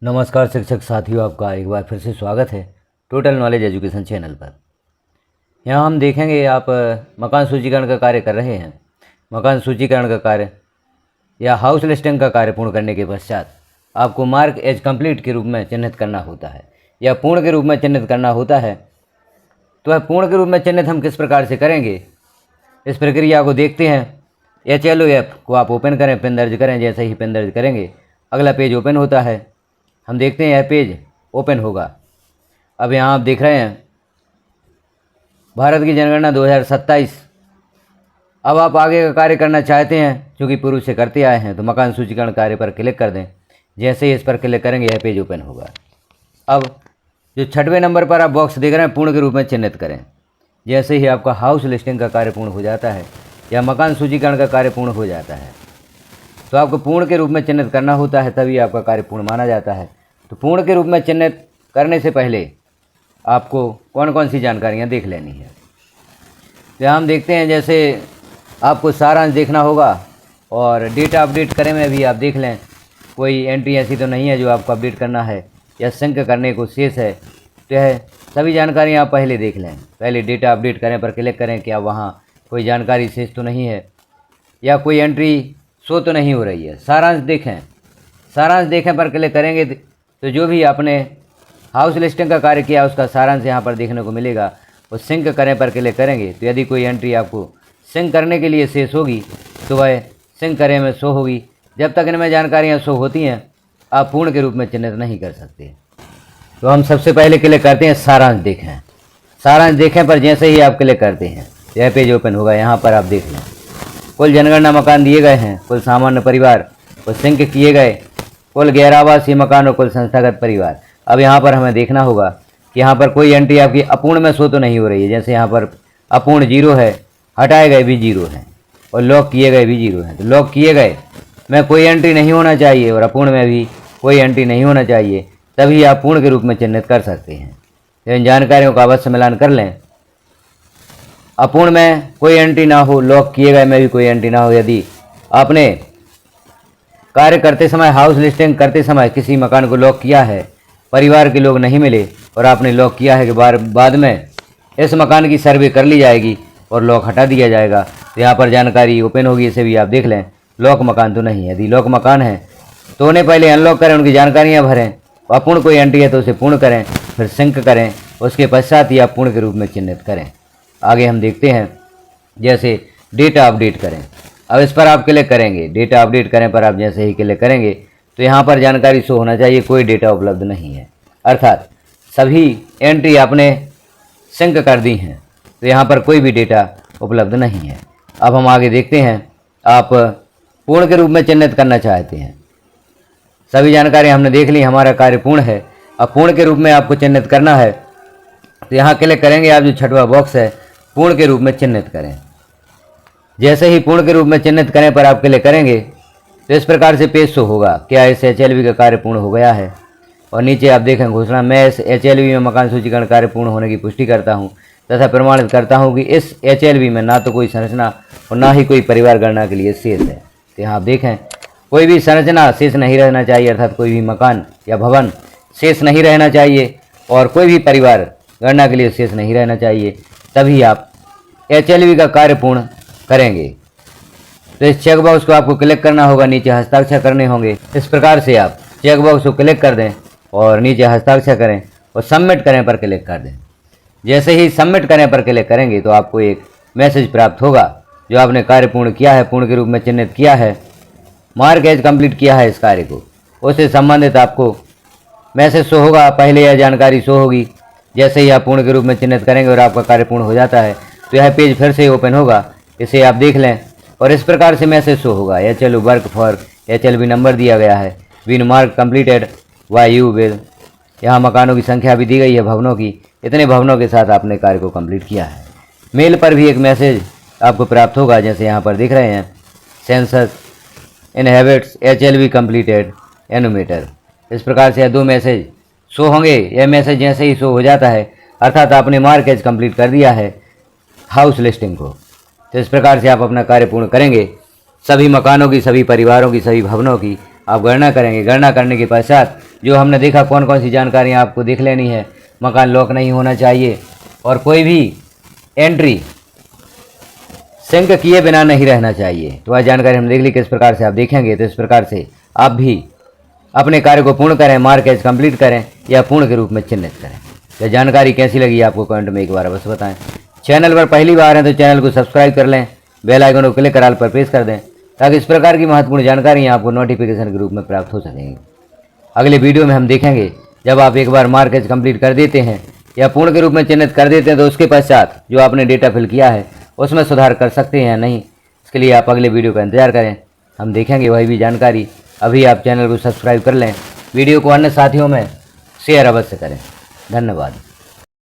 नमस्कार शिक्षक साथियों, आपका एक बार फिर से स्वागत है टोटल नॉलेज एजुकेशन चैनल पर। यहाँ हम देखेंगे आप मकान सूचीकरण का कार्य कर रहे हैं। मकान सूचीकरण का कार्य या हाउस लिस्टिंग का कार्य पूर्ण करने के पश्चात आपको मार्क एज कंप्लीट के रूप में चिन्हित करना होता है या पूर्ण के रूप में चिन्हित करना होता है। तो वह पूर्ण के रूप में चिन्हित हम किस प्रकार से करेंगे, इस प्रक्रिया को देखते हैं। HLO ऐप को आप ओपन करें, पिन दर्ज करें। जैसे ही पिन दर्ज करेंगे अगला पेज ओपन होता है। हम देखते हैं यह पेज ओपन होगा। अब यहाँ आप देख रहे हैं भारत की जनगणना 2027। अब आप आगे का कार्य करना चाहते हैं, चूँकि पूर्व से करते आए हैं, तो मकान सूचीकरण कार्य पर क्लिक कर दें। जैसे ही इस पर क्लिक करेंगे यह पेज ओपन होगा। अब जो 6वें नंबर पर आप बॉक्स देख रहे हैं, पूर्ण के रूप में चिन्हित करें। जैसे ही आपका हाउस लिस्टिंग का कार्य पूर्ण हो जाता है या मकान सूचीकरण का कार्य पूर्ण हो जाता है, तो आपको पूर्ण के रूप में चिन्हित करना होता है, तभी आपका कार्य पूर्ण माना जाता है। तो पूर्ण के रूप में चिन्हित करने से पहले आपको कौन कौन सी जानकारियाँ देख लेनी है। तो हम देखते हैं, जैसे आपको सारांश देखना होगा और डेटा अपडेट करें में भी आप देख लें, कोई एंट्री ऐसी तो नहीं है जो आपको अपडेट करना है या सिंक करने को शेष है। तो यह सभी जानकारियाँ आप पहले देख लें। पहले डेटा अपडेट करें पर क्लिक करें कि आप वहाँ कोई जानकारी शेष तो नहीं है या कोई एंट्री शो तो नहीं हो रही है। सारांश देखें, सारांश देखें पर क्लिक करेंगे तो जो भी आपने हाउस लिस्टिंग का कार्य किया उसका सारांश यहाँ पर देखने को मिलेगा। और सिंक करें पर क्लिक करेंगे तो यदि कोई एंट्री आपको सिंक करने के लिए शेष होगी तो वह सिंक करें में शो होगी। जब तक इनमें जानकारियाँ शो होती हैं आप पूर्ण के रूप में चिन्हित नहीं कर सकते। तो हम सबसे पहले क्लिक करते हैं सारांश देखें। सारांश देखें पर जैसे ही आप क्लिक करते हैं यह पेज ओपन होगा। यहाँ पर आप देख लें कुल जनगणना मकान दिए गए हैं, कुल सामान्य परिवार, कुल सिंक किए गए, कुल गैर आवासीय मकान और कुल संस्थागत परिवार। अब यहाँ पर हमें देखना होगा कि यहाँ पर कोई एंट्री आपकी अपूर्ण में शो तो नहीं हो रही है। जैसे यहाँ पर अपूर्ण 0 है, हटाए गए भी 0 हैं और लॉक किए गए भी 0 हैं। तो लॉक किए गए में कोई एंट्री नहीं होना चाहिए और अपूर्ण में भी कोई एंट्री नहीं होना चाहिए, तभी आप पूर्ण के रूप में चिन्हित कर सकते हैं। इन जानकारियों का अवश्य मिलान कर लें। अपूर्ण में कोई एंट्री ना हो, लॉक किए गए में भी कोई एंट्री ना हो। यदि आपने कार्य करते समय, हाउस लिस्टिंग करते समय किसी मकान को लॉक किया है, परिवार के लोग नहीं मिले और आपने लॉक किया है कि बाद में इस मकान की सर्वे कर ली जाएगी और लॉक हटा दिया जाएगा, तो यहाँ पर जानकारी ओपन होगी। इसे भी आप देख लें, लॉक मकान तो नहीं है। यदि लॉक मकान है तो उन्हें पहले अनलॉक करें, उनकी जानकारियाँ भरें। अपूर्ण कोई एंट्री है तो उसे पूर्ण करें, फिर सिंक करें, उसके पश्चात ही आप पूर्ण के रूप में चिन्हित करें। आगे हम देखते हैं, जैसे डेटा अपडेट करें। अब इस पर आप क्लिक करेंगे। डेटा अपडेट करें पर आप जैसे ही क्लिक करेंगे तो यहाँ पर जानकारी शो होना चाहिए, कोई डेटा उपलब्ध नहीं है, अर्थात सभी एंट्री आपने सिंक कर दी हैं, तो यहाँ पर कोई भी डेटा उपलब्ध नहीं है। अब हम आगे देखते हैं, आप पूर्ण के रूप में चिन्हित करना चाहते हैं। सभी जानकारी हमने देख ली, हमारा कार्य पूर्ण है। अब पूर्ण के रूप में आपको चिन्हित करना है तो यहाँ क्लिक करेंगे। आप जो 6वां बॉक्स है पूर्ण के रूप में चिन्हित करें। जैसे ही पूर्ण के रूप में चिन्हित करें पर आप क्लिक करेंगे तो इस प्रकार से पेज शो होगा, क्या इस HLV का कार्य पूर्ण हो गया है। और नीचे आप देखें घोषणा, मैं इस HLV में मकान सूचीकरण कार्य पूर्ण होने की पुष्टि करता हूँ तथा प्रमाणित करता हूँ कि इस HLV में ना तो कोई संरचना और ना ही कोई परिवार गणना के लिए शेष है। तो यहाँ आप देखें कोई भी संरचना शेष नहीं रहना चाहिए, अर्थात कोई भी मकान या भवन शेष नहीं रहना चाहिए और कोई भी परिवार गणना के लिए शेष नहीं रहना चाहिए, तभी आप HLV का कार्य पूर्ण करेंगे। तो इस चेक बॉक्स को आपको क्लिक करना होगा, नीचे हस्ताक्षर करने होंगे। इस प्रकार से आप चेक बॉक्स को क्लिक कर दें और नीचे हस्ताक्षर करें और सबमिट करें पर क्लिक कर दें। जैसे ही सबमिट करें पर क्लिक करेंगे तो आपको एक मैसेज प्राप्त होगा, जो आपने कार्य पूर्ण किया है, पूर्ण के रूप में चिन्हित किया है, मार्क एज कंप्लीट किया है इस कार्य को, उससे संबंधित आपको मैसेज शो होगा। पहले यह जानकारी शो होगी। जैसे ही आप पूर्ण के रूप में चिन्हित करेंगे और आपका कार्य पूर्ण हो जाता है तो यह पेज फिर से ओपन होगा। इसे आप देख लें और इस प्रकार से मैसेज शो होगा, HLO work for HLV number दिया गया है, been mark completed by you with. यहाँ मकानों की संख्या भी दी गई है, भवनों की, इतने भवनों के साथ आपने कार्य को कंप्लीट किया है। मेल पर भी एक मैसेज आपको प्राप्त होगा, जैसे यहाँ पर दिख रहे हैं, सेंसस इनहेबिट्स HLV कंप्लीटेड एनुमेटर। इस प्रकार से 2 मैसेज शो होंगे। यह मैसेज जैसे ही शो हो जाता है अर्थात आपने मार्क एज कंप्लीट कर दिया है हाउस लिस्टिंग को। तो इस प्रकार से आप अपना कार्य पूर्ण करेंगे। सभी मकानों की, सभी परिवारों की, सभी भवनों की आप गणना करेंगे। गणना करने के पश्चात जो हमने देखा कौन कौन सी जानकारियाँ आपको देख लेनी है। मकान लॉक नहीं होना चाहिए और कोई भी एंट्री सिंक किए बिना नहीं रहना चाहिए। तो वह जानकारी हम देख ली किस प्रकार से आप देखेंगे, तो इस प्रकार से आप भी अपने कार्य को पूर्ण करें, मार्केज कंप्लीट करें या पूर्ण के रूप में चिन्हित करें। यह जानकारी कैसी लगी आपको कमेंट में एक बार बस बताएं। चैनल पर पहली बार हैं तो चैनल को सब्सक्राइब कर लें, बेल आइकन को क्लिक कर ऑल पर प्रेस कर दें ताकि इस प्रकार की महत्वपूर्ण जानकारियाँ आपको नोटिफिकेशन के रूप में प्राप्त हो सकेंगी। अगले वीडियो में हम देखेंगे जब आप एक बार मार्केज कंप्लीट कर देते हैं या पूर्ण के रूप में चिन्हित कर देते हैं तो उसके पश्चात जो आपने डेटा फिल किया है उसमें सुधार कर सकते हैं या नहीं। इसके लिए आप अगले वीडियो का इंतजार करें, हम देखेंगे वही भी जानकारी। अभी आप चैनल को सब्सक्राइब कर लें, वीडियो को अन्य साथियों में शेयर अवश्य करें। धन्यवाद।